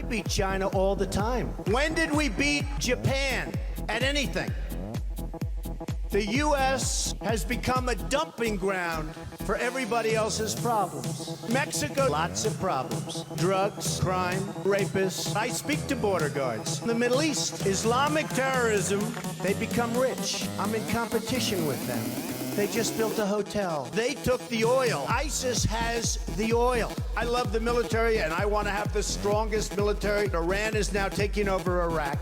beat China all the time. When did we beat Japan at anything? The U.S. has become a dumping ground for everybody else's problems. Mexico, lots of problems. Drugs, crime, rapists. I speak to border guards. The Middle East, Islamic terrorism, they become rich. I'm in competition with them. They just built a hotel. They took the oil. ISIS has the oil. I love the military, and I want to have the strongest military. Iran is now taking over Iraq.